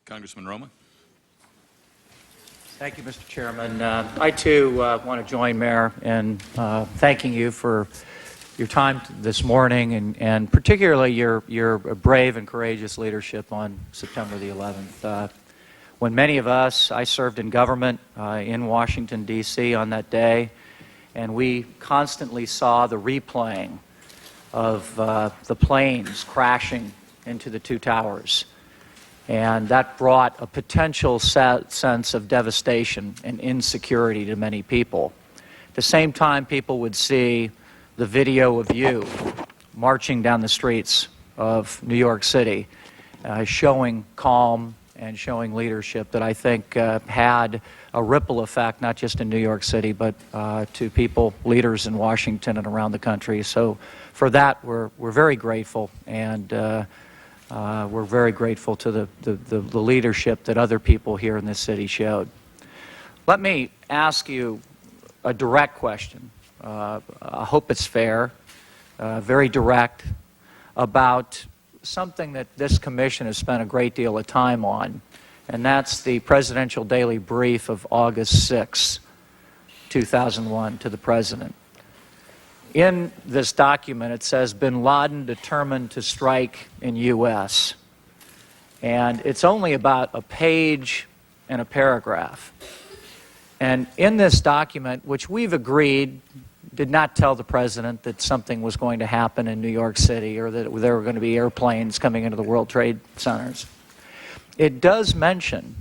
Congressman Roemer. Thank you, Mr. Chairman. I, too, want to join Mayor in thanking you for your time this morning and particularly your brave and courageous leadership on September the 11th. When many of us, I served in government in Washington, D.C. on that day, and we constantly saw the replaying of the planes crashing into the two towers. And that brought a potential sense of devastation and insecurity to many people. At the same time, people would see the video of you marching down the streets of New York City, showing calm and showing leadership that I think had a ripple effect, not just in New York City, but to people, leaders in Washington and around the country. So for that, we're very grateful, and we're very grateful to the leadership that other people here in this city showed. Let me ask you a direct question. I hope it's fair, very direct, about something that this commission has spent a great deal of time on, and that's the Presidential Daily Brief of August 6, 2001, to the President. In this document, it says, bin Laden determined to strike in U.S. And it's only about a page and a paragraph. And in this document, which we've agreed did not tell the President that something was going to happen in New York City or that there were going to be airplanes coming into the World Trade Centers, it does mention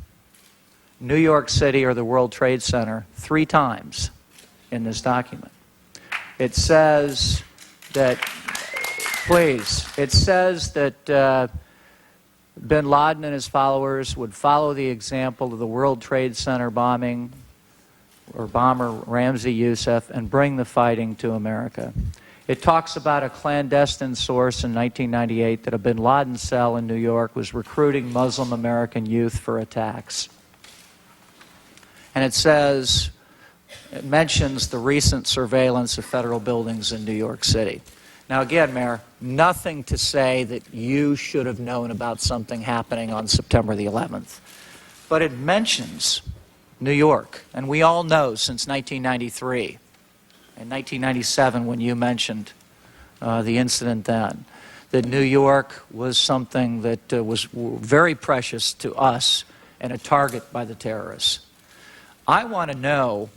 New York City or the World Trade Center 3 times in this document. It says that, it says that bin Laden and his followers would follow the example of the World Trade Center bombing or bomber Ramzi Youssef and bring the fighting to America. It talks about a clandestine source in 1998 that a bin Laden cell in New York was recruiting Muslim American youth for attacks. And it says, it mentions the recent surveillance of federal buildings in New York City. Now again, Mayor, nothing to say that you should have known about something happening on September the 11th. But it mentions New York, and we all know since 1993 and 1997 when you mentioned the incident then, that New York was something that was very precious to us and a target by the terrorists. I want to know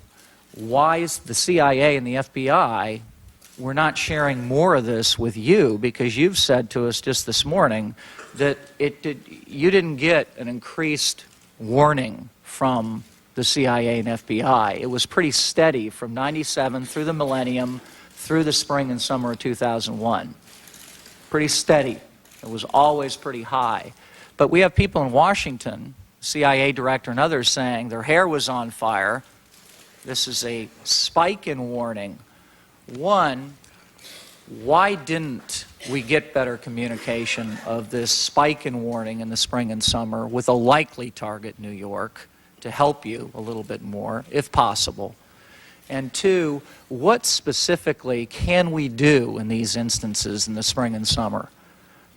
why the CIA and the FBI were not sharing more of this with you, because you've said to us just this morning that you didn't get an increased warning from the CIA and FBI. It was pretty steady from '97 through the millennium, through the spring and summer of 2001. Pretty steady. It was always pretty high. But we have people in Washington, CIA director and others, saying their hair was on fire. This is a spike in warning. One, why didn't we get better communication of this spike in warning in the spring and summer with a likely target, New York, to help you a little bit more, if possible? And two, what specifically can we do in these instances in the spring and summer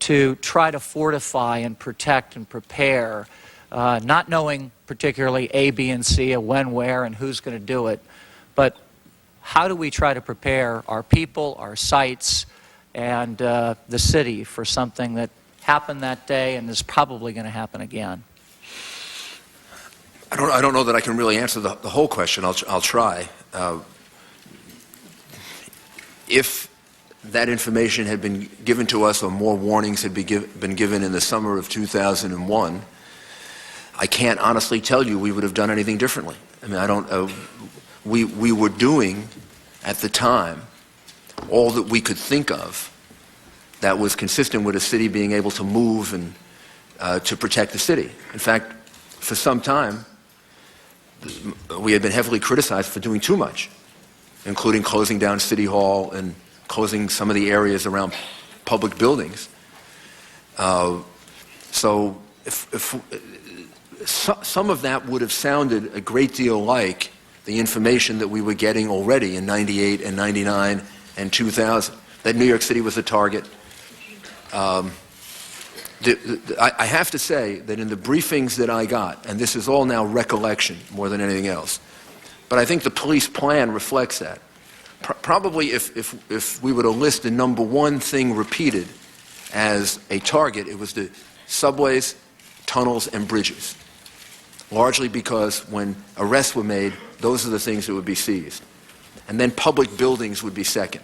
to try to fortify and protect and prepare, not knowing particularly A, B, and C, when, where, and who's going to do it, but how do we try to prepare our people, our sites, and the city for something that happened that day and is probably going to happen again? I don't know that I can really answer the whole question. I'll try. If that information had been given to us or more warnings had been given in the summer of 2001, I can't honestly tell you we would have done anything differently. I mean, we were doing at the time all that we could think of that was consistent with a city being able to move and to protect the city. In fact, for some time, we had been heavily criticized for doing too much, including closing down City Hall and closing some of the areas around public buildings. So some of that would have sounded a great deal like the information that we were getting already in 98 and 99 and 2000, that New York City was a target. I have to say that in the briefings that I got, and this is all now recollection more than anything else, but I think the police plan reflects that. Probably if we were to list the number one thing repeated as a target, it was the subways, tunnels, and bridges. Largely because when arrests were made, those are the things that would be seized. And then public buildings would be second.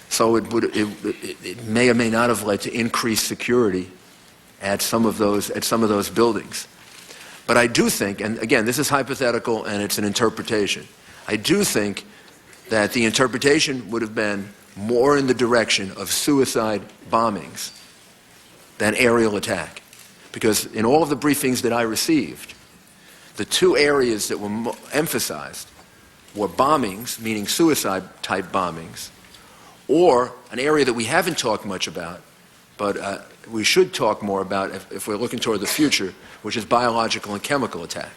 So it may or may not have led to increased security at some of those buildings. But I do think, and again, this is hypothetical and it's an interpretation, I do think that the interpretation would have been more in the direction of suicide bombings than aerial attack. Because in all of the briefings that I received, the two areas that were emphasized were bombings, meaning suicide-type bombings, or an area that we haven't talked much about, but we should talk more about if we're looking toward the future, which is biological and chemical attack.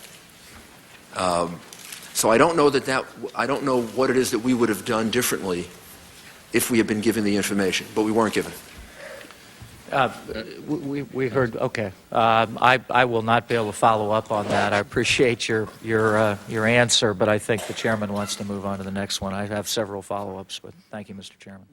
So I don't know I don't know what it is that we would have done differently if we had been given the information, but we weren't given it. We heard. Okay. I will not be able to follow up on that. I appreciate your answer, but I think the chairman wants to move on to the next one. I have several follow-ups, but thank you, Mr. Chairman.